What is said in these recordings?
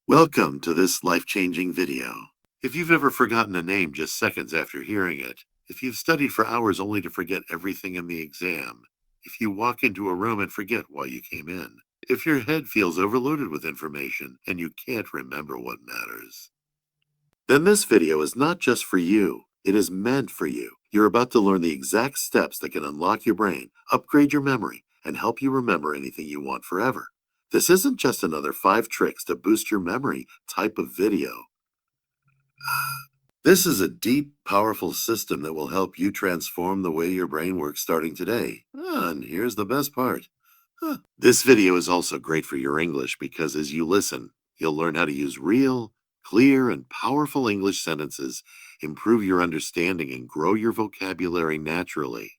Welcome to this life-changing video. If you've ever forgotten a name just seconds after hearing it, if you've studied for hours only to forget everything in the exam, if you walk into a room and forget why you came in, if your head feels overloaded with information and you can't remember what matters, then this video is not just for you. It is meant for you. You're about to learn the exact steps that can unlock your brain, upgrade your memory, and help you remember anything you want forever. This isn't just another 5 tricks to boost your memory type of video. This is a deep, powerful system that will help you transform the way your brain works starting today. And here's the best part. This video is also great for your English because as you listen, you'll learn how to use real, clear, and powerful English sentences, improve your understanding, and grow your vocabulary naturally.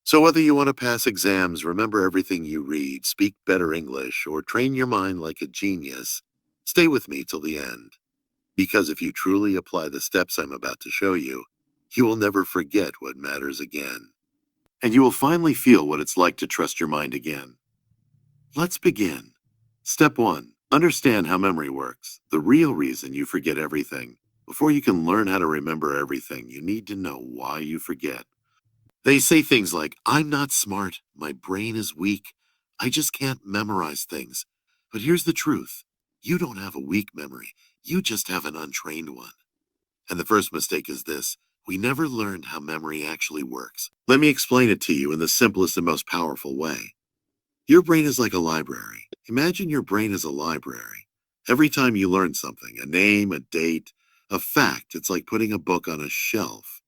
So whether you want to pass exams, remember everything you read, speak better English, or train your mind like a genius, stay with me till the end. Because if you truly apply the steps I'm about to show you, you will never forget what matters again. And you will finally feel what it's like to trust your mind again. Let's begin. Step 1. Understand how memory works. The real reason you forget everything. Before you can learn how to remember everything, you need to know why you forget. They say things like, I'm not smart, my brain is weak, I just can't memorize things. But here's the truth. You don't have a weak memory, you just have an untrained one. And the first mistake is this. We never learned how memory actually works. Let me explain it to you in the simplest and most powerful way. Your brain is like a library. Imagine your brain is a library. Every time you learn something, a name, a date, a fact, it's like putting a book on a shelf.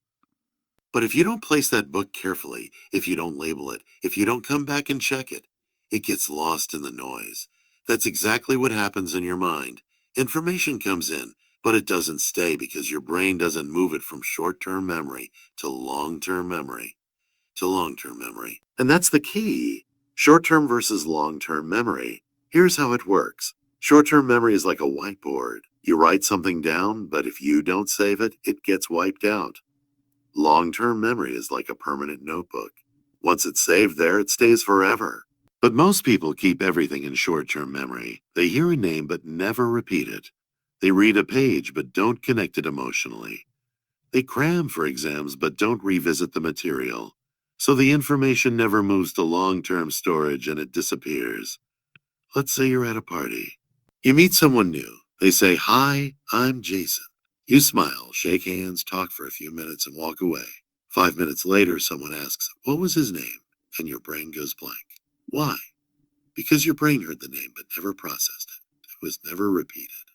But if you don't place that book carefully, if you don't label it, if you don't come back and check it, it gets lost in the noise. That's exactly what happens in your mind. Information comes in, but it doesn't stay because your brain doesn't move it from short-term memory to long-term memory to long-term memory. And that's the key. Short-term versus long-term memory. Here's how it works. Short-term memory is like a whiteboard. You write something down, but if you don't save it, it gets wiped out. Long-term memory is like a permanent notebook. Once it's saved there, it stays forever. But most people keep everything in short-term memory. They hear a name but never repeat it. They read a page but don't connect it emotionally. They cram for exams but don't revisit the material. So the information never moves to long-term storage and it disappears. Let's say you're at a party. You meet someone new. They say, "Hi, I'm Jason." You smile, shake hands, talk for a few minutes, and walk away. 5 minutes later, someone asks, "What was his name?" And your brain goes blank. Why? Because your brain heard the name but never processed it. It was never repeated.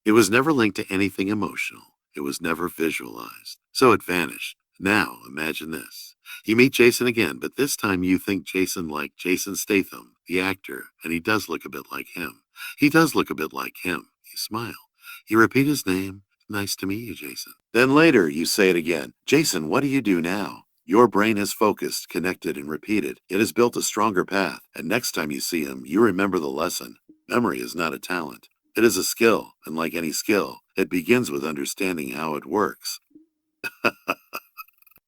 It was never linked to anything emotional. It was never visualized. So it vanished. Now, imagine this. You meet Jason again, but this time you think Jason like Jason Statham, the actor, and he does look a bit like him. He does look a bit like him. You smile. You repeat his name. "Nice to meet you, Jason." Then later, you say it again. "Jason, what do you do now?" Your brain has focused, connected, and repeated. It has built a stronger path. And next time you see him, you remember the lesson. Memory is not a talent. It is a skill. And like any skill, it begins with understanding how it works.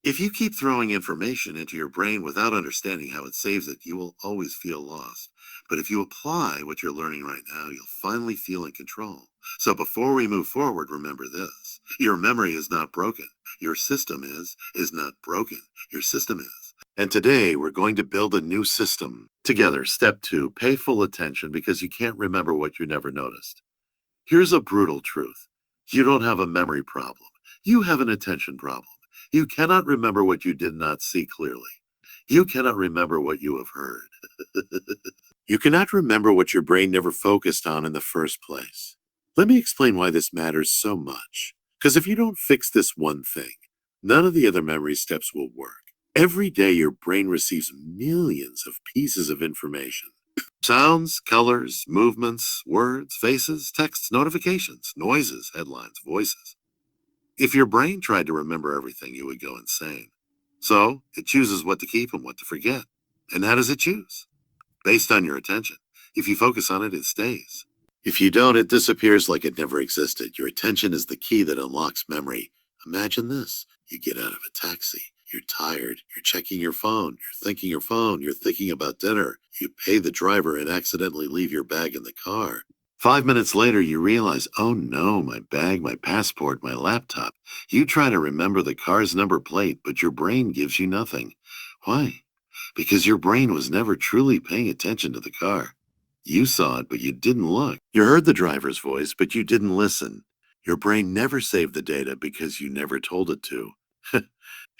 If you keep throwing information into your brain without understanding how it saves it, you will always feel lost. But if you apply what you're learning right now, you'll finally feel in control. So before we move forward, remember this. Your memory is not broken. Your system is not broken. Your system is. And today we're going to build a new system. Together, step 2, pay full attention because you can't remember what you never noticed. Here's a brutal truth. You don't have a memory problem. You have an attention problem. You cannot remember what you did not see clearly. You cannot remember what you have heard. You cannot remember what your brain never focused on in the first place. Let me explain why this matters so much. Because if you don't fix this one thing, none of the other memory steps will work. Every day your brain receives millions of pieces of information. Sounds, colors, movements, words, faces, texts, notifications, noises, headlines, voices. If your brain tried to remember everything, you would go insane. So it chooses what to keep and what to forget. And how does it choose? Based on your attention. If you focus on it, it stays. If you don't, it disappears like it never existed. Your attention is the key that unlocks memory. Imagine this. You get out of a taxi. You're tired. You're checking your phone. You're thinking your phone. You're thinking about dinner. You pay the driver and accidentally leave your bag in the car. 5 minutes later, you realize, oh no, my bag, my passport, my laptop. You try to remember the car's number plate, but your brain gives you nothing. Why? Because your brain was never truly paying attention to the car. You saw it, but you didn't look. You heard the driver's voice, but you didn't listen. Your brain never saved the data because you never told it to.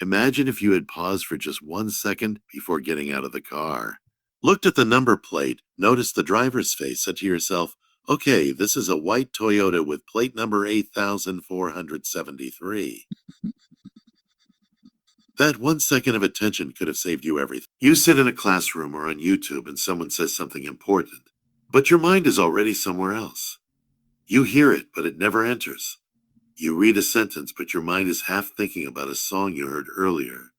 Imagine if you had paused for just 1 second before getting out of the car. Looked at the number plate, noticed the driver's face, said to yourself, okay, this is a white Toyota with plate number 8473. That 1 second of attention could have saved you everything. You sit in a classroom or on YouTube and someone says something important, but your mind is already somewhere else. You hear it, but it never enters. You read a sentence, but your mind is half thinking about a song you heard earlier.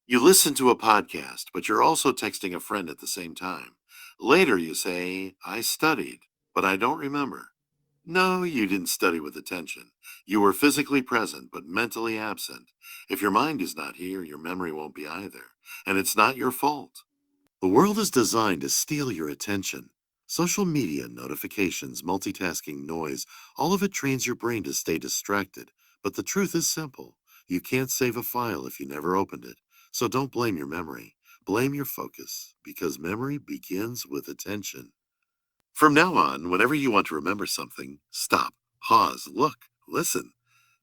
You listen to a podcast, but you're also texting a friend at the same time. Later you say, I studied, but I don't remember. No, you didn't study with attention. You were physically present, but mentally absent. If your mind is not here, your memory won't be either. And it's not your fault. The world is designed to steal your attention. Social media, notifications, multitasking, noise, all of it trains your brain to stay distracted. But the truth is simple. You can't save a file if you never opened it. So don't blame your memory. Blame your focus, because memory begins with attention. From now on, whenever you want to remember something, stop, pause, look, listen.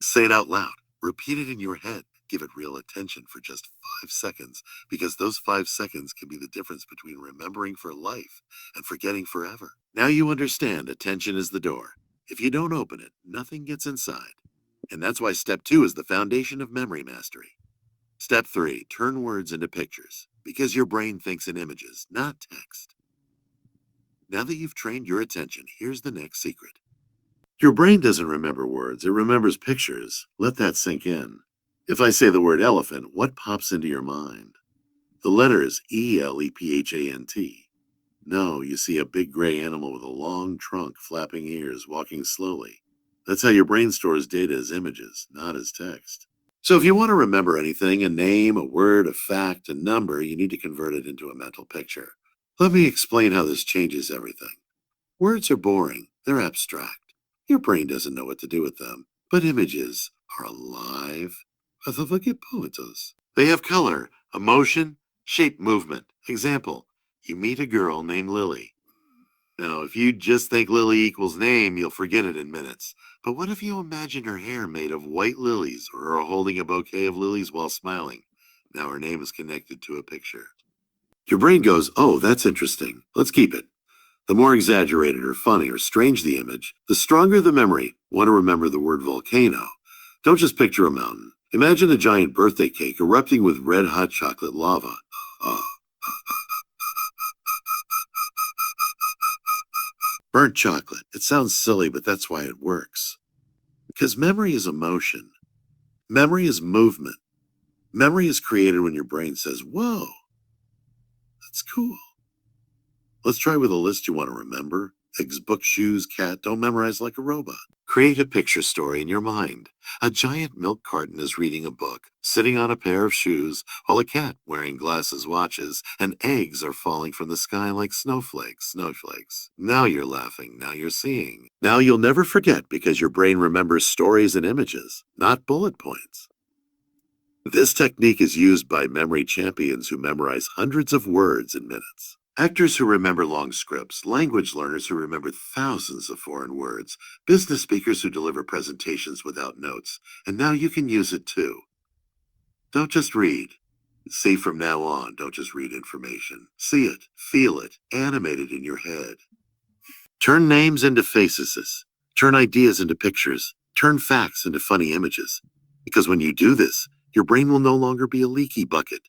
Say it out loud. Repeat it in your head. Give it real attention for just 5 seconds, because those 5 seconds can be the difference between remembering for life and forgetting forever. Now you understand attention is the door. If you don't open it, nothing gets inside. And that's why step 2 is the foundation of memory mastery. Step 3, turn words into pictures, because your brain thinks in images, not text. Now that you've trained your attention, here's the next secret. Your brain doesn't remember words, it remembers pictures. Let that sink in. If I say the word elephant, what pops into your mind? The letters ELEPHANT. No, you see a big gray animal with a long trunk, flapping ears, walking slowly. That's how your brain stores data as images, not as text. So if you want to remember anything, a name, a word, a fact, a number, you need to convert it into a mental picture. Let me explain how this changes everything. Words are boring, they're abstract. Your brain doesn't know what to do with them. But images are alive. They have color, emotion, shape, movement. Example, you meet a girl named Lily. Now, if you just think Lily equals name, you'll forget it in minutes. But what if you imagine her hair made of white lilies or her holding a bouquet of lilies while smiling? Now her name is connected to a picture. Your brain goes, oh, that's interesting. Let's keep it. The more exaggerated or funny or strange the image, the stronger the memory. Want to remember the word volcano? Don't just picture a mountain. Imagine a giant birthday cake erupting with red-hot chocolate lava. Burnt chocolate. It sounds silly, but that's why it works. Because memory is emotion. Memory is movement. Memory is created when your brain says, whoa, that's cool. Let's try with a list you want to remember. Eggs, book, shoes, cat. Don't memorize like a robot. Create a picture story in your mind. A giant milk carton is reading a book, sitting on a pair of shoes, while a cat wearing glasses watches, and eggs are falling from the sky like snowflakes. Now you're laughing, now you're seeing. Now you'll never forget because your brain remembers stories and images, not bullet points. This technique is used by memory champions who memorize hundreds of words in minutes. Actors who remember long scripts, language learners who remember thousands of foreign words, business speakers who deliver presentations without notes, and now you can use it too. Don't just read. See from now on, don't just read information. See it, feel it, animate it in your head. Turn names into faces. Turn ideas into pictures. Turn facts into funny images. Because when you do this, your brain will no longer be a leaky bucket.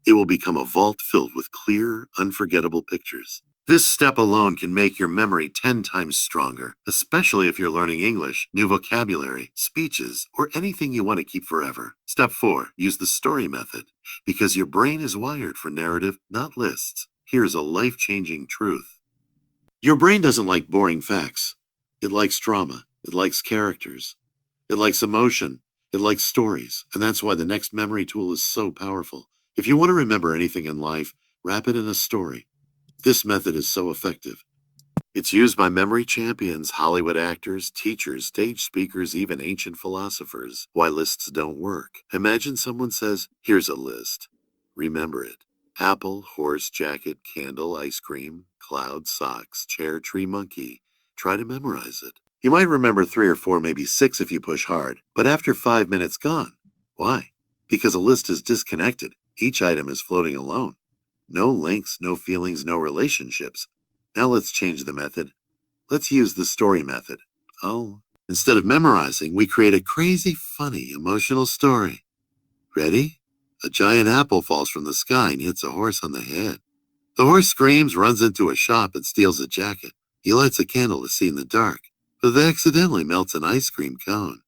It will become a vault filled with clear, unforgettable pictures. This step alone can make your memory 10 times stronger, especially if you're learning English, new vocabulary, speeches, or anything you want to keep forever. Step 4, use the story method. Because your brain is wired for narrative, not lists. Here's a life-changing truth. Your brain doesn't like boring facts. It likes drama. It likes characters. It likes emotion. It likes stories. And that's why the next memory tool is so powerful. If you want to remember anything in life, wrap it in a story. This method is so effective. It's used by memory champions, Hollywood actors, teachers, stage speakers, even ancient philosophers. Why lists don't work. Imagine someone says, here's a list. Remember it. Apple, horse, jacket, candle, ice cream, cloud, socks, chair, tree, monkey. Try to memorize it. You might remember 3 or 4, maybe 6 if you push hard, but after 5 minutes, gone. Why? Because a list is disconnected. Each item is floating alone. No links, no feelings, no relationships. Now let's change the method. Let's use the story method. Oh, instead of memorizing, we create a crazy, funny, emotional story. Ready? A giant apple falls from the sky and hits a horse on the head. The horse screams, runs into a shop, and steals a jacket. He lights a candle to see in the dark, but accidentally melts an ice cream cone.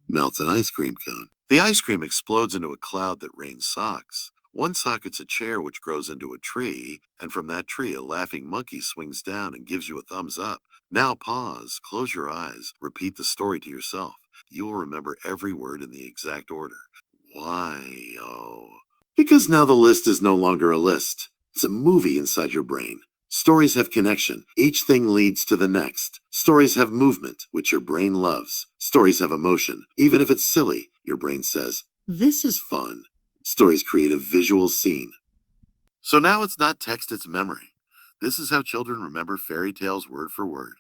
The ice cream explodes into a cloud that rains socks. One sock hits a chair which grows into a tree, and from that tree a laughing monkey swings down and gives you a thumbs up. Now pause, close your eyes, repeat the story to yourself. You will remember every word in the exact order. Why? Oh. Because now the list is no longer a list. It's a movie inside your brain. Stories have connection. Each thing leads to the next. Stories have movement, which your brain loves. Stories have emotion. Even if it's silly, your brain says, this is fun. Stories create a visual scene. So now it's not text, it's memory. This is how children remember fairy tales word for word.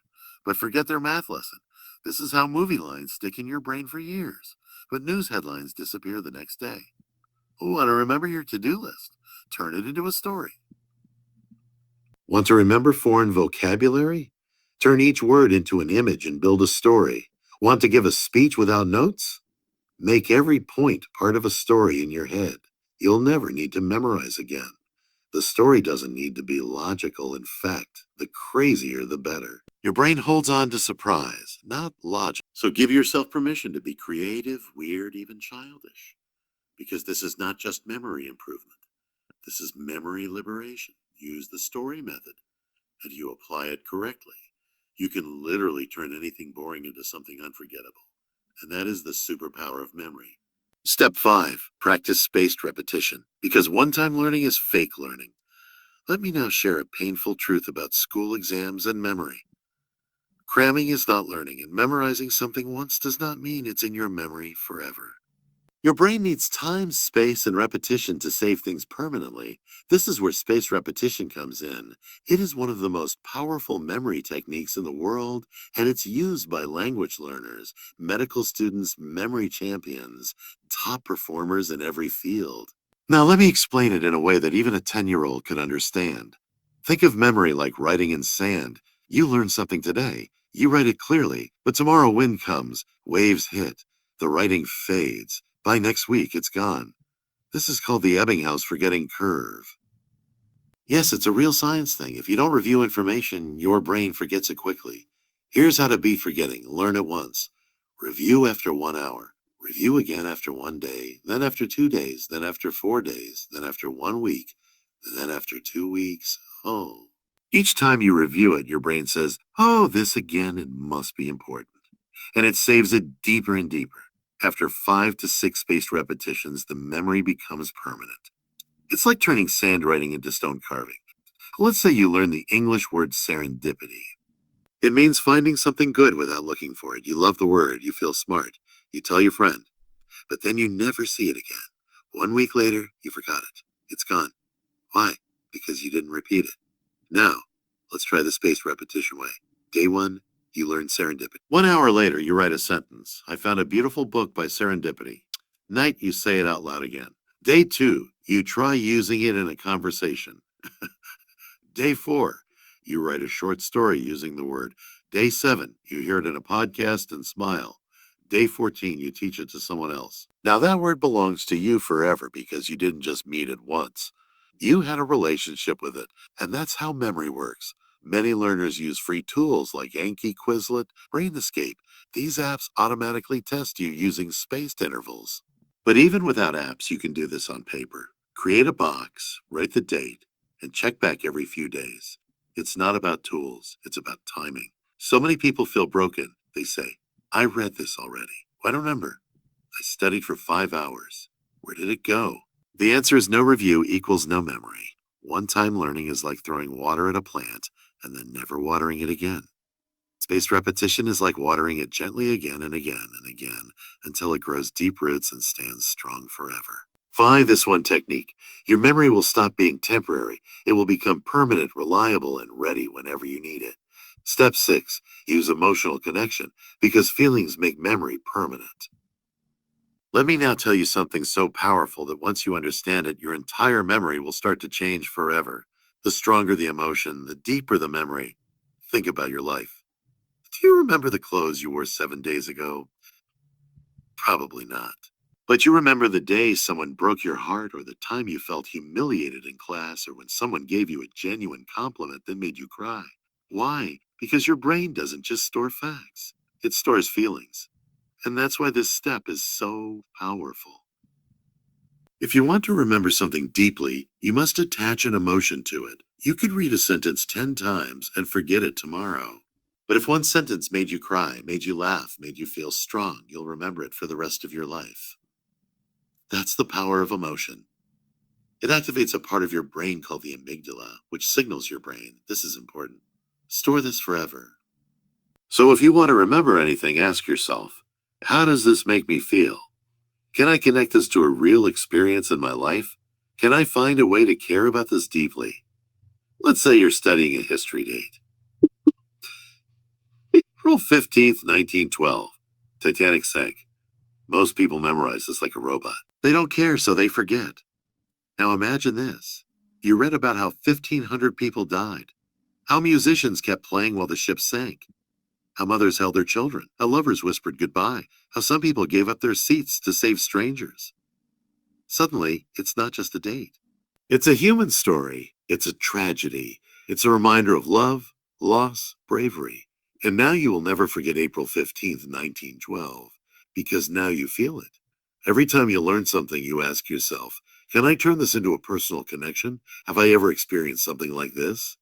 But forget their math lesson. This is how movie lines stick in your brain for years. But news headlines disappear the next day. Want to remember your to-do list? Turn it into a story. Want to remember foreign vocabulary? Turn each word into an image and build a story. Want to give a speech without notes? Make every point part of a story in your head. You'll never need to memorize again. The story doesn't need to be logical. In fact, the crazier the better. Your brain holds on to surprise, not logic. So give yourself permission to be creative, weird, even childish. Because this is not just memory improvement. This is memory liberation. Use the story method, and you apply it correctly. You can literally turn anything boring into something unforgettable. And that is the superpower of memory. Step 5, practice spaced repetition, because one-time learning is fake learning. Let me now share a painful truth about school exams and memory. Cramming is not learning, and memorizing something once does not mean it's in your memory forever. Your brain needs time, space, and repetition to save things permanently. This is where spaced repetition comes in. It is one of the most powerful memory techniques in the world, and it's used by language learners, medical students, memory champions, top performers in every field. Now, let me explain it in a way that even a 10-year-old can understand. Think of memory like writing in sand. You learn something today. You write it clearly, but tomorrow wind comes, waves hit, the writing fades. By next week, it's gone. This is called the Ebbinghaus forgetting curve. Yes, it's a real science thing. If you don't review information, your brain forgets it quickly. Here's how to beat forgetting. Learn it once. Review after 1 hour. Review again after 1 day, then after 2 days, then after 4 days, then after 1 week, and then after 2 weeks. Oh. Each time you review it, your brain says, oh, this again, it must be important. And it saves it deeper and deeper. After 5 to 6 spaced repetitions, the memory becomes permanent. It's like turning sand writing into stone carving. Let's say you learn the English word serendipity. It means finding something good without looking for it. You love the word, you feel smart, you tell your friend, but then you never see it again. 1 week later, you forgot it. It's gone. Why? Because you didn't repeat it. Now, let's try the spaced repetition way. Day 1, you learn serendipity. 1 hour later, you write a sentence. I found a beautiful book by serendipity. Night, you say it out loud again. Day 2, you try using it in a conversation. Day 4, you write a short story using the word. Day 7, you hear it in a podcast and smile. Day 14, you teach it to someone else. Now that word belongs to you forever because you didn't just meet it once. You had a relationship with it, and that's how memory works. Many learners use free tools like Anki, Quizlet, Brain Escape. These apps automatically test you using spaced intervals. But even without apps, you can do this on paper. Create a box, write the date, and check back every few days. It's not about tools, it's about timing. So many people feel broken. They say, I read this already. I don't remember. I studied for 5 hours. Where did it go? The answer is no review equals no memory. One-time learning is like throwing water at a plant. and then never watering it again. Spaced repetition is like watering it gently again and again and again until it grows deep roots and stands strong forever. By this one technique, your memory will stop being temporary. It will become permanent, reliable, and ready whenever you need it. Step 6. Use emotional connection because feelings make memory permanent. Let me now tell you something so powerful that once you understand it, your entire memory will start to change forever. The stronger the emotion, the deeper the memory. Think about your life. Do you remember the clothes you wore 7 days ago? Probably not. But you remember the day someone broke your heart, or the time you felt humiliated in class, or when someone gave you a genuine compliment that made you cry. Why? Because your brain doesn't just store facts, it stores feelings. And that's why this step is so powerful. If you want to remember something deeply, you must attach an emotion to it. You could read a sentence 10 times and forget it tomorrow. But if one sentence made you cry, made you laugh, made you feel strong, you'll remember it for the rest of your life. That's the power of emotion. It activates a part of your brain called the amygdala, which signals your brain, this is important. Store this forever. So if you want to remember anything, ask yourself, how does this make me feel? Can I connect this to a real experience in my life? Can I find a way to care about this deeply? Let's say you're studying a history date. April 15th, 1912. Titanic sank. Most people memorize this like a robot. They don't care, so they forget. Now imagine this. You read about how 1,500 people died, how musicians kept playing while the ship sank, how mothers held their children, how lovers whispered goodbye, how some people gave up their seats to save strangers. Suddenly, it's not just a date. It's a human story. It's a tragedy. It's a reminder of love, loss, bravery. And now you will never forget April 15th, 1912, because now you feel it. Every time you learn something, you ask yourself, can I turn this into a personal connection? Have I ever experienced something like this?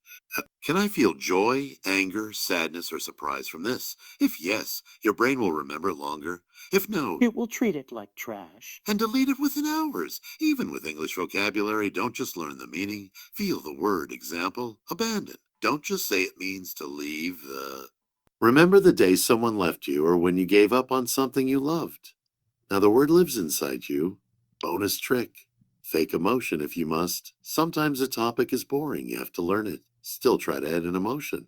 Can I feel joy, anger, sadness, or surprise from this? If yes, your brain will remember longer. If no, It will treat it like trash. and delete it within hours. Even with English vocabulary, don't just learn the meaning. Feel the word. Example, abandon. Don't just say it means to leave the... Remember the day someone left you or when you gave up on something you loved. Now the word lives inside you. Bonus trick. Fake emotion if you must. Sometimes a topic is boring. You have to learn it. Still try to add an emotion.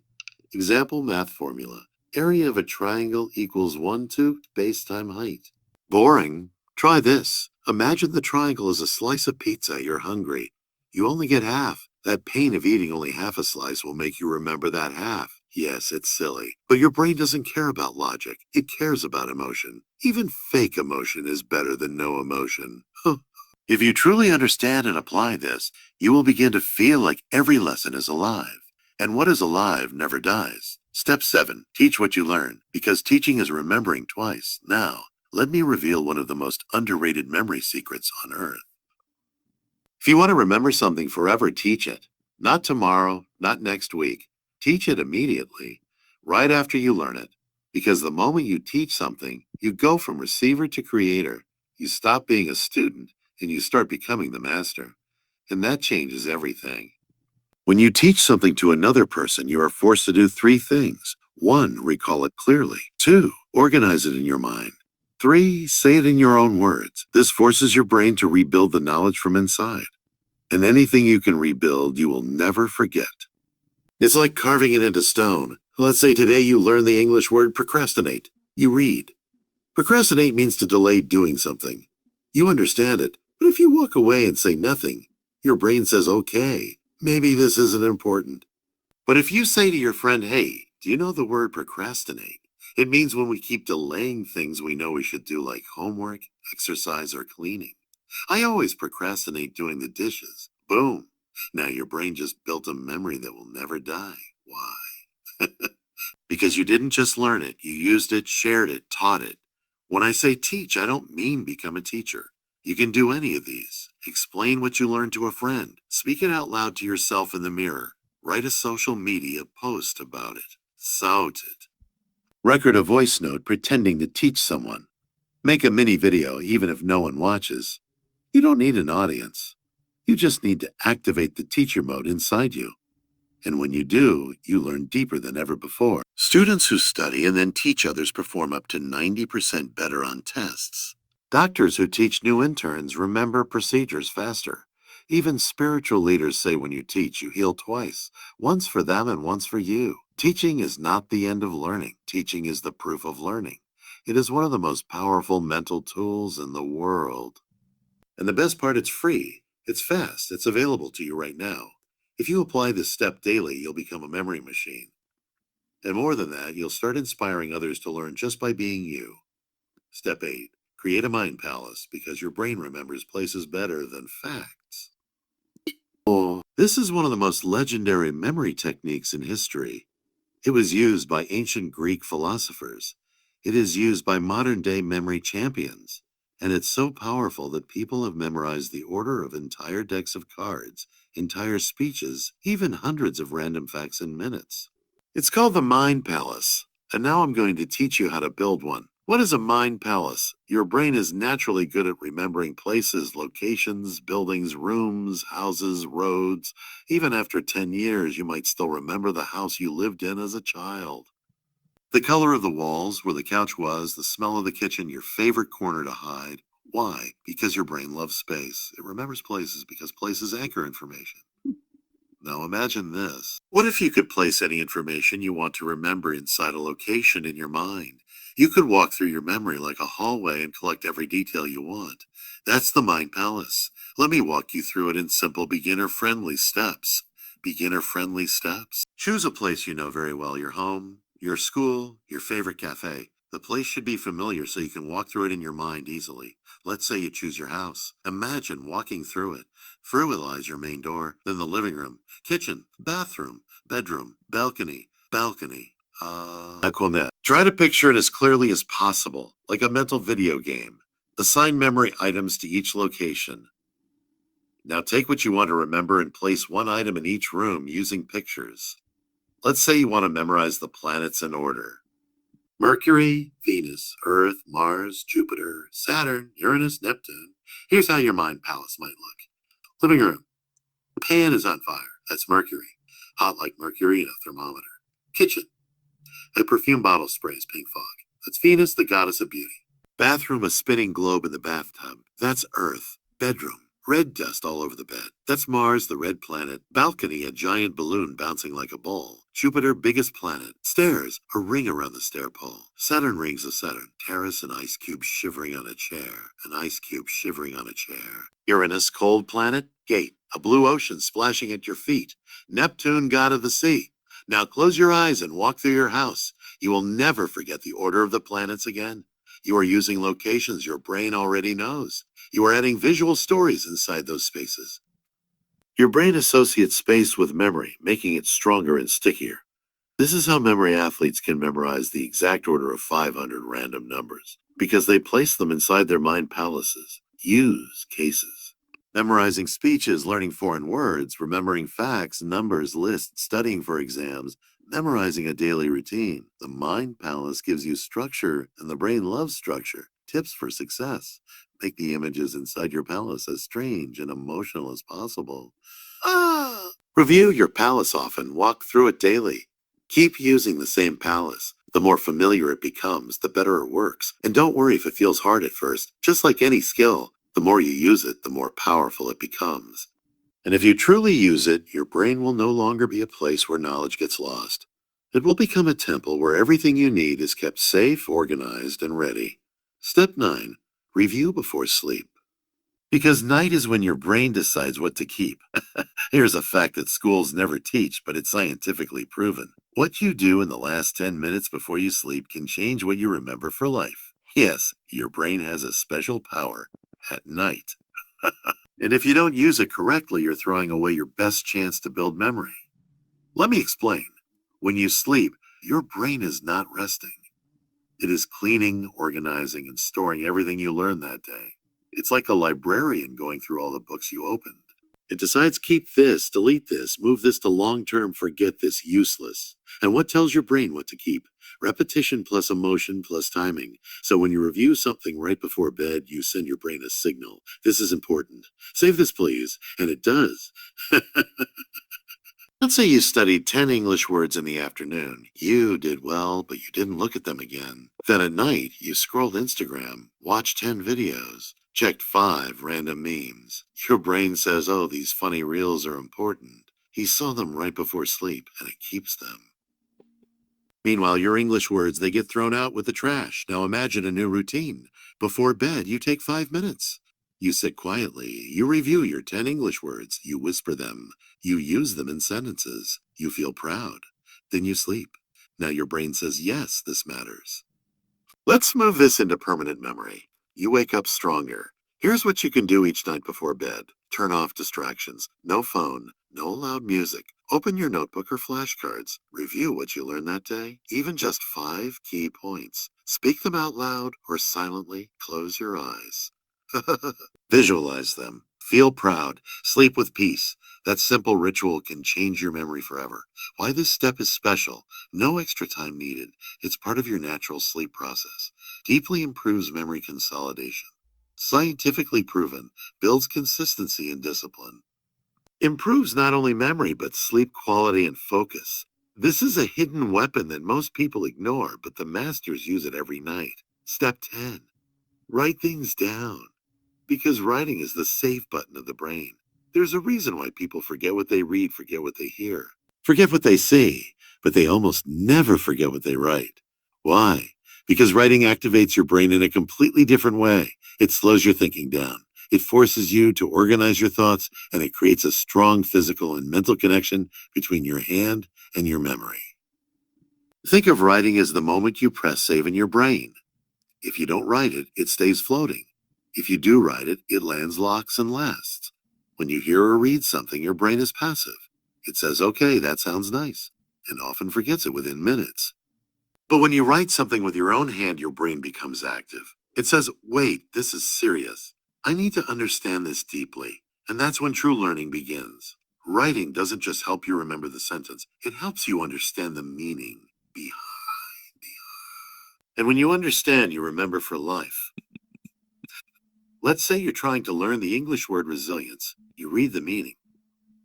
Example, math formula. Area of a triangle equals 1/2 base time height. Boring? Try this. Imagine the triangle is a slice of pizza. You're hungry. You only get half. That pain of eating only half a slice will make you remember that half. Yes, it's silly. But your brain doesn't care about logic. It cares about emotion. Even fake emotion is better than no emotion. If you truly understand and apply this, you will begin to feel like every lesson is alive. And what is alive never dies. Step 7. Teach what you learn, because teaching is remembering twice. Now, let me reveal one of the most underrated memory secrets on earth. If you want to remember something forever, teach it. Not tomorrow, not next week. Teach it immediately, right after you learn it. Because the moment you teach something, you go from receiver to creator. You stop being a student and you start becoming the master. And that changes everything. When you teach something to another person, you are forced to do 3 things. 1, recall it clearly. 2, organize it in your mind. 3, say it in your own words. This forces your brain to rebuild the knowledge from inside. And anything you can rebuild, you will never forget. It's like carving it into stone. Let's say today you learn the English word procrastinate. You read. Procrastinate means to delay doing something. You understand it, but if you walk away and say nothing, your brain says, okay, maybe this isn't important. But if you say to your friend, hey, do you know the word procrastinate? It means when we keep delaying things we know we should do, like homework, exercise, or cleaning. I always procrastinate doing the dishes. Boom. Now your brain just built a memory that will never die. Why? Because you didn't just learn it, you used it, shared it, taught it. When I say teach, I don't mean become a teacher. You can do any of these. Explain what you learned to a friend. Speak it out loud to yourself in the mirror. Write a social media post about it. Shout it. Record a voice note pretending to teach someone. Make a mini video even if no one watches. You don't need an audience. You just need to activate the teacher mode inside you. And when you do, you learn deeper than ever before. Students who study and then teach others perform up to 90% better on tests. Doctors who teach new interns remember procedures faster. Even spiritual leaders say when you teach, you heal twice, once for them and once for you. Teaching is not the end of learning. Teaching is the proof of learning. It is one of the most powerful mental tools in the world. And the best part, it's free. It's fast. It's available to you right now. If you apply this step daily, you'll become a memory machine. And more than that, you'll start inspiring others to learn just by being you. Step 8. Create a mind palace because your brain remembers places better than facts. Oh, this is one of the most legendary memory techniques in history. It was used by ancient Greek philosophers. It is used by modern-day memory champions. And it's so powerful that people have memorized the order of entire decks of cards, entire speeches, even hundreds of random facts in minutes. It's called the Mind Palace, and now I'm going to teach you how to build one. What is a mind palace? Your brain is naturally good at remembering places, locations, buildings, rooms, houses, roads. Even after 10 years, you might still remember the house you lived in as a child. The color of the walls, where the couch was, the smell of the kitchen, your favorite corner to hide. Why? Because your brain loves space. It remembers places because places anchor information. Now imagine this. What if you could place any information you want to remember inside a location in your mind? You could walk through your memory like a hallway and collect every detail you want. That's the Mind Palace. Let me walk you through it in simple beginner-friendly steps. Beginner-friendly steps. Choose a place you know very well, your home, your school, your favorite cafe. The place should be familiar so you can walk through it in your mind easily. Let's say you choose your house. Imagine walking through it. Visualize your main door, then the living room, kitchen, bathroom, bedroom, balcony. Try to picture it as clearly as possible, like a mental video game. Assign memory items to each location. Now take what you want to remember and place one item in each room using pictures. Let's say you want to memorize the planets in order. Mercury, Venus, Earth, Mars, Jupiter, Saturn, Uranus, Neptune. Here's how your mind palace might look. Living room. The pan is on fire. That's Mercury. Hot like mercury in a thermometer. Kitchen. A perfume bottle sprays pink fog. That's Venus, the goddess of beauty. Bathroom, a spinning globe in the bathtub. That's Earth. Bedroom. Red dust all over the bed. That's Mars, the red planet. Balcony, a giant balloon bouncing like a ball. Jupiter, biggest planet. Stairs, a ring around the stair pole. Saturn, rings of Saturn. Terrace, an ice cube shivering on a chair. An ice cube shivering on a chair. Uranus, cold planet. Gate, a blue ocean splashing at your feet. Neptune, god of the sea. Now close your eyes and walk through your house. You will never forget the order of the planets again. You are using locations your brain already knows. You are adding visual stories inside those spaces. Your brain associates space with memory, making it stronger and stickier. This is how memory athletes can memorize the exact order of 500 random numbers, because they place them inside their mind palaces. Use cases. Memorizing speeches, learning foreign words, remembering facts, numbers, lists, studying for exams, memorizing a daily routine. The mind palace gives you structure, and the brain loves structure. Tips for success. Make the images inside your palace as strange and emotional as possible. Review your palace often. Walk through it daily. Keep using the same palace. The more familiar it becomes, the better it works. And don't worry if it feels hard at first. Just like any skill, the more you use it, the more powerful it becomes. And if you truly use it, your brain will no longer be a place where knowledge gets lost. It will become a temple where everything you need is kept safe, organized, and ready. Step 9. Review before sleep. Because night is when your brain decides what to keep. Here's a fact that schools never teach, but it's scientifically proven. What you do in the last 10 minutes before you sleep can change what you remember for life. Yes, your brain has a special power at night. And if you don't use it correctly, you're throwing away your best chance to build memory. Let me explain. When you sleep, your brain is not resting. It is cleaning, organizing, and storing everything you learned that day. It's like a librarian going through all the books you opened. It decides keep this, delete this, move this to long-term, forget this, useless. And what tells your brain what to keep? Repetition plus emotion plus timing. So when you review something right before bed, you send your brain a signal. This is important. Save this, please. And it does. Let's say you studied 10 English words in the afternoon. You did well, but you didn't look at them again. Then at night, you scrolled Instagram, watched 10 videos, checked 5 random memes. Your brain says, oh, these funny reels are important. He saw them right before sleep, and it keeps them. Meanwhile, your English words, they get thrown out with the trash. Now imagine a new routine. Before bed, you take 5 minutes. You sit quietly. You review your 10 English words. You whisper them. You use them in sentences. You feel proud. Then you sleep. Now your brain says, yes, this matters. Let's move this into permanent memory. You wake up stronger. Here's what you can do each night before bed. Turn off distractions. No phone. No loud music. Open your notebook or flashcards. Review what you learned that day, even just 5 key points. Speak them out loud or silently close your eyes. Visualize them. Feel proud. Sleep with peace. That simple ritual can change your memory forever. Why this step is special. No extra time needed. It's part of your natural sleep process. Deeply improves memory consolidation. Scientifically proven. Builds consistency and discipline. Improves not only memory, but sleep quality and focus. This is a hidden weapon that most people ignore, but the masters use it every night. Step 10. Write things down. Because writing is the save button of the brain. There's a reason why people forget what they read, forget what they hear, forget what they see, but they almost never forget what they write. Why? Because writing activates your brain in a completely different way. It slows your thinking down. It forces you to organize your thoughts, and it creates a strong physical and mental connection between your hand and your memory. Think of writing as the moment you press save in your brain. If you don't write it, it stays floating. If you do write it, it lands, locks, and lasts. When you hear or read something, your brain is passive. It says, okay, that sounds nice, and often forgets it within minutes. But when you write something with your own hand, your brain becomes active. It says, wait, this is serious. I need to understand this deeply. And that's when true learning begins. Writing doesn't just help you remember the sentence, it helps you understand the meaning behind. And when you understand, you remember for life. Let's say you're trying to learn the English word resilience. You read the meaning.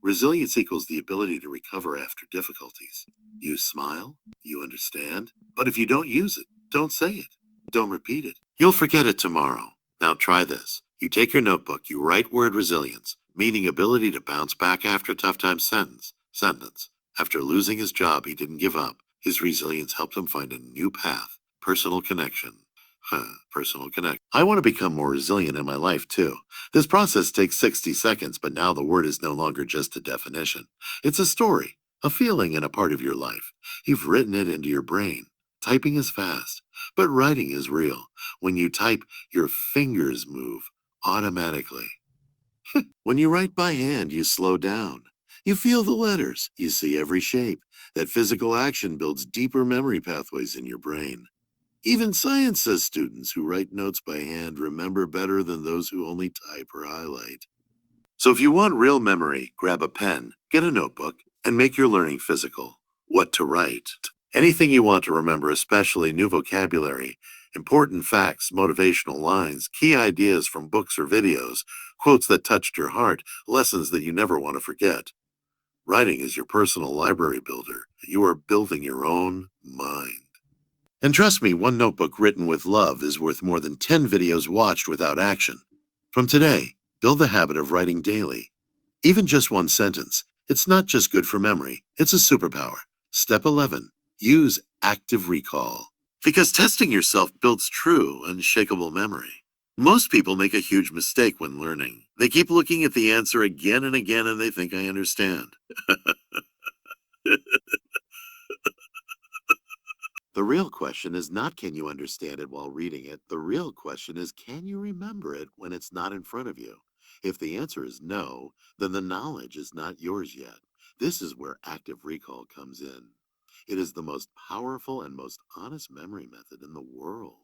Resilience equals the ability to recover after difficulties. You smile, you understand, but if you don't use it, don't say it, don't repeat it. You'll forget it tomorrow. Now try this. You take your notebook, you write word resilience, meaning ability to bounce back after a tough time sentence. After losing his job, he didn't give up. His resilience helped him find a new path, personal connection. Personal connect. I want to become more resilient in my life too. This process takes 60 seconds, but now the word is no longer just a definition. It's a story, a feeling, and a part of your life. You've written it into your brain. Typing is fast, but writing is real. When you type, your fingers move automatically. When you write by hand, you slow down. You feel the letters. You see every shape. That physical action builds deeper memory pathways in your brain. Even science says students who write notes by hand remember better than those who only type or highlight. So if you want real memory, grab a pen, get a notebook, and make your learning physical. What to write. Anything you want to remember, especially new vocabulary, important facts, motivational lines, key ideas from books or videos, quotes that touched your heart, lessons that you never want to forget. Writing is your personal library builder. You are building your own mind. And trust me, one notebook written with love is worth more than 10 videos watched without action. From today, build the habit of writing daily. Even just one sentence. It's not just good for memory, it's a superpower. Step 11. Use active recall. Because testing yourself builds true, unshakable memory. Most people make a huge mistake when learning. They keep looking at the answer again and again and they think I understand. The real question is not can you understand it while reading it? The real question is can you remember it when it's not in front of you? If the answer is no, then the knowledge is not yours yet. This is where active recall comes in. It is the most powerful and most honest memory method in the world.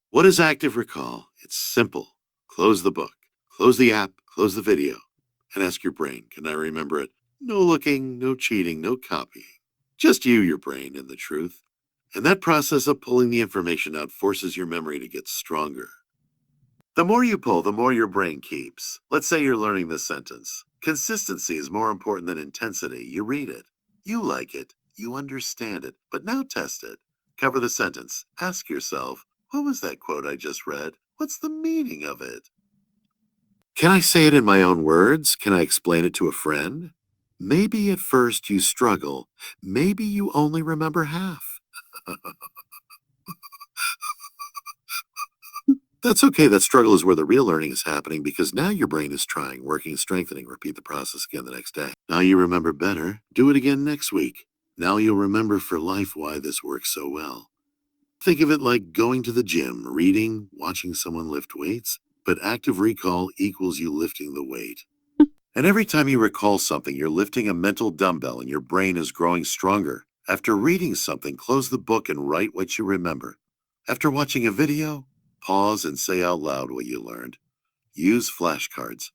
What is active recall? It's simple. Close the book, close the app, close the video, and ask your brain, can I remember it? No looking, no cheating, no copying. Just you, your brain, and the truth. And that process of pulling the information out forces your memory to get stronger. The more you pull, the more your brain keeps. Let's say you're learning this sentence. Consistency is more important than intensity. You read it. You like it. You understand it. But now test it. Cover the sentence. Ask yourself, what was that quote I just read? What's the meaning of it? Can I say it in my own words? Can I explain it to a friend? Maybe at first you struggle. Maybe you only remember half. That's okay. That struggle is where the real learning is happening because now your brain is trying, working, strengthening. Repeat the process again the next day. Now you remember better. Do it again next week. Now you'll remember for life why this works so well. Think of it like going to the gym, reading, watching someone lift weights, but active recall equals you lifting the weight. And every time you recall something, you're lifting a mental dumbbell and your brain is growing stronger. After reading something, close the book and write what you remember. After watching a video, pause and say out loud what you learned. Use flashcards.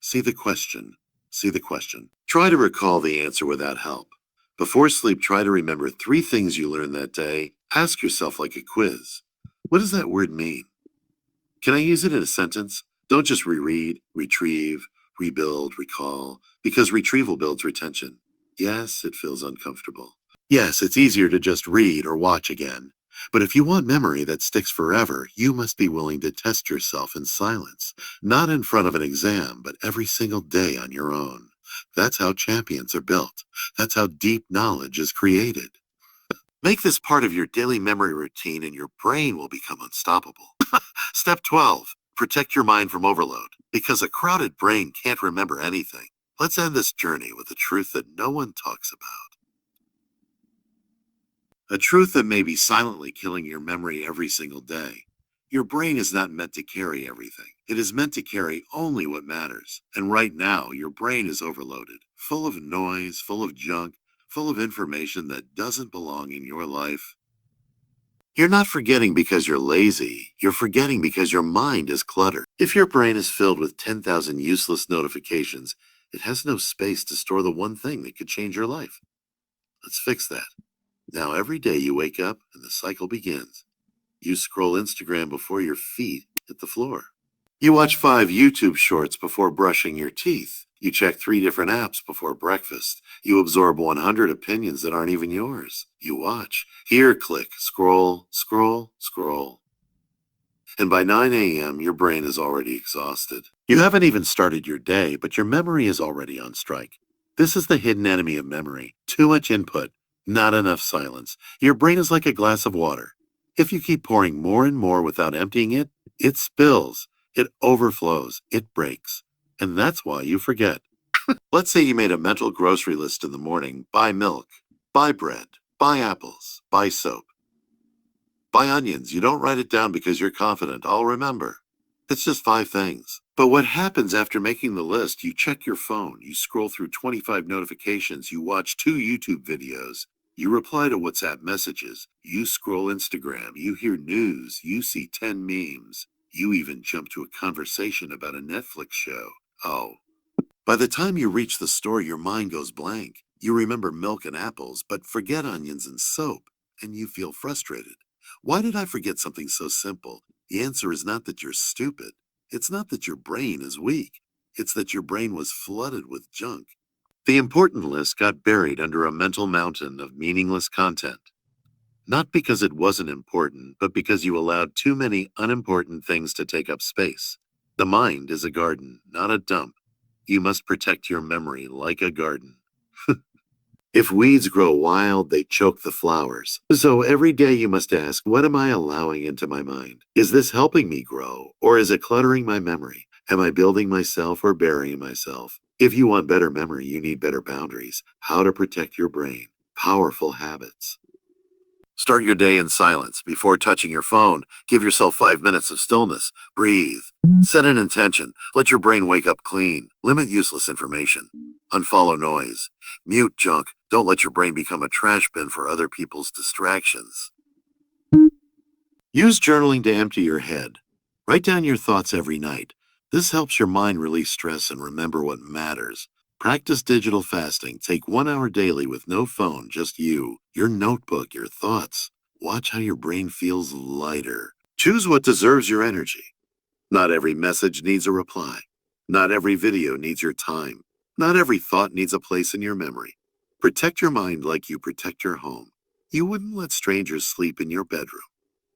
See the question. See the question. Try to recall the answer without help. Before sleep, try to remember 3 things you learned that day. Ask yourself like a quiz. What does that word mean? Can I use it in a sentence? Don't just reread, retrieve, rebuild, recall, because retrieval builds retention. Yes, it feels uncomfortable. Yes, it's easier to just read or watch again. But if you want memory that sticks forever, you must be willing to test yourself in silence, not in front of an exam, but every single day on your own. That's how champions are built. That's how deep knowledge is created. Make this part of your daily memory routine and your brain will become unstoppable. Step 12. Protect your mind from overload. Because a crowded brain can't remember anything. Let's end this journey with a truth that no one talks about. A truth that may be silently killing your memory every single day. Your brain is not meant to carry everything. It is meant to carry only what matters. And right now, your brain is overloaded, full of noise, full of junk, full of information that doesn't belong in your life. You're not forgetting because you're lazy. You're forgetting because your mind is cluttered. If your brain is filled with 10,000 useless notifications, it has no space to store the one thing that could change your life. Let's fix that. Now, every day you wake up and the cycle begins. You scroll Instagram before your feet hit the floor. You watch 5 YouTube shorts before brushing your teeth. You check 3 different apps before breakfast. You absorb 100 opinions that aren't even yours. You watch, hear, click, scroll, scroll, scroll. And by 9 a.m., your brain is already exhausted. You haven't even started your day, but your memory is already on strike. This is the hidden enemy of memory. Too much input, not enough silence. Your brain is like a glass of water. If you keep pouring more and more without emptying it, it spills, it overflows, it breaks. And that's why you forget. Let's say you made a mental grocery list in the morning. Buy milk, buy bread, buy apples, buy soap, buy onions. You don't write it down because you're confident. I'll remember. It's just 5 things. But what happens after making the list? You check your phone, you scroll through 25 notifications, you watch 2 YouTube videos, you reply to WhatsApp messages, you scroll Instagram, you hear news, you see 10 memes, you even jump to a conversation about a Netflix show. Oh, by the time you reach the store, your mind goes blank. You remember milk and apples, but forget onions and soap, and you feel frustrated. Why did I forget something so simple? The answer is not that you're stupid. It's not that your brain is weak. It's that your brain was flooded with junk. The important list got buried under a mental mountain of meaningless content. Not because it wasn't important, but because you allowed too many unimportant things to take up space. The mind is a garden, not a dump. You must protect your memory like a garden. If weeds grow wild, they choke the flowers. So every day you must ask, what am I allowing into my mind? Is this helping me grow, or is it cluttering my memory? Am I building myself or burying myself? If you want better memory, you need better boundaries. How to protect your brain. Powerful habits. Start your day in silence. Before touching your phone, give yourself 5 minutes of stillness. Breathe. Set an intention. Let your brain wake up clean. Limit useless information. Unfollow noise. Mute junk. Don't let your brain become a trash bin for other people's distractions. Use journaling to empty your head. Write down your thoughts every night. This helps your mind release stress and remember what matters. Practice digital fasting. Take 1 hour daily with no phone, just you, your notebook, your thoughts. Watch how your brain feels lighter. Choose what deserves your energy. Not every message needs a reply. Not every video needs your time. Not every thought needs a place in your memory. Protect your mind like you protect your home. You wouldn't let strangers sleep in your bedroom.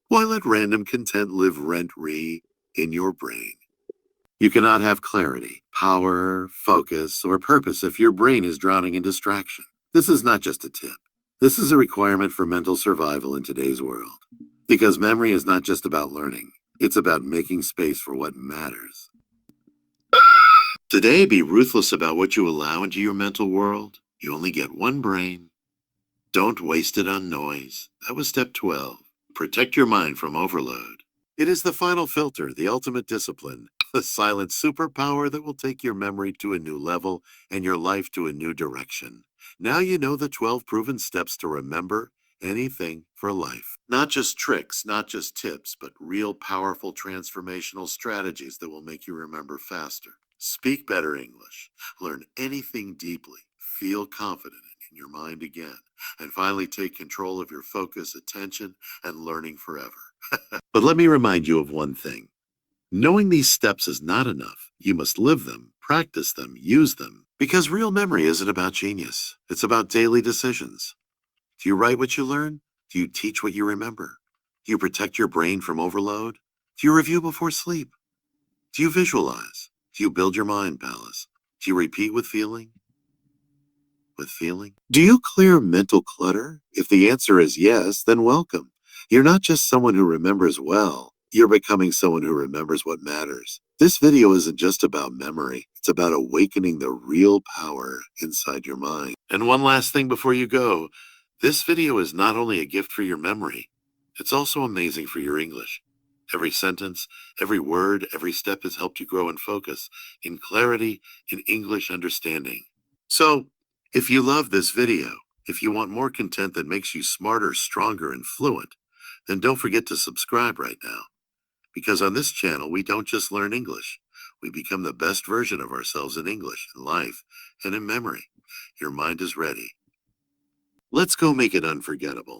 Why let random content live rent-free in your brain? You cannot have clarity, power, focus, or purpose if your brain is drowning in distraction. This is not just a tip. This is a requirement for mental survival in today's world. Because memory is not just about learning, it's about making space for what matters. Today, be ruthless about what you allow into your mental world. You only get one brain. Don't waste it on noise. That was step 12. Protect your mind from overload. It is the final filter, the ultimate discipline, the silent superpower that will take your memory to a new level and your life to a new direction. Now you know the 12 proven steps to remember anything for life. Not just tricks, not just tips, but real powerful transformational strategies that will make you remember faster. Speak better English. Learn anything deeply. Feel confident in your mind again. And finally take control of your focus, attention, and learning forever. But let me remind you of one thing. Knowing these steps is not enough. You must live them, practice them, use them. Because real memory isn't about genius. It's about daily decisions. Do you write what you learn? Do you teach what you remember? Do you protect your brain from overload? Do you review before sleep? Do you visualize? Do you build your mind palace? Do you repeat with feeling? Do you clear mental clutter? If the answer is yes, then welcome. You're not just someone who remembers well. You're becoming someone who remembers what matters. This video isn't just about memory. It's about awakening the real power inside your mind. And one last thing before you go. This video is not only a gift for your memory, it's also amazing for your English. Every sentence, every word, every step has helped you grow in focus, in clarity, in English understanding. So, if you love this video, if you want more content that makes you smarter, stronger, and fluent, then don't forget to subscribe right now. Because on this channel, we don't just learn English. We become the best version of ourselves in English, in life, and in memory. Your mind is ready. Let's go make it unforgettable.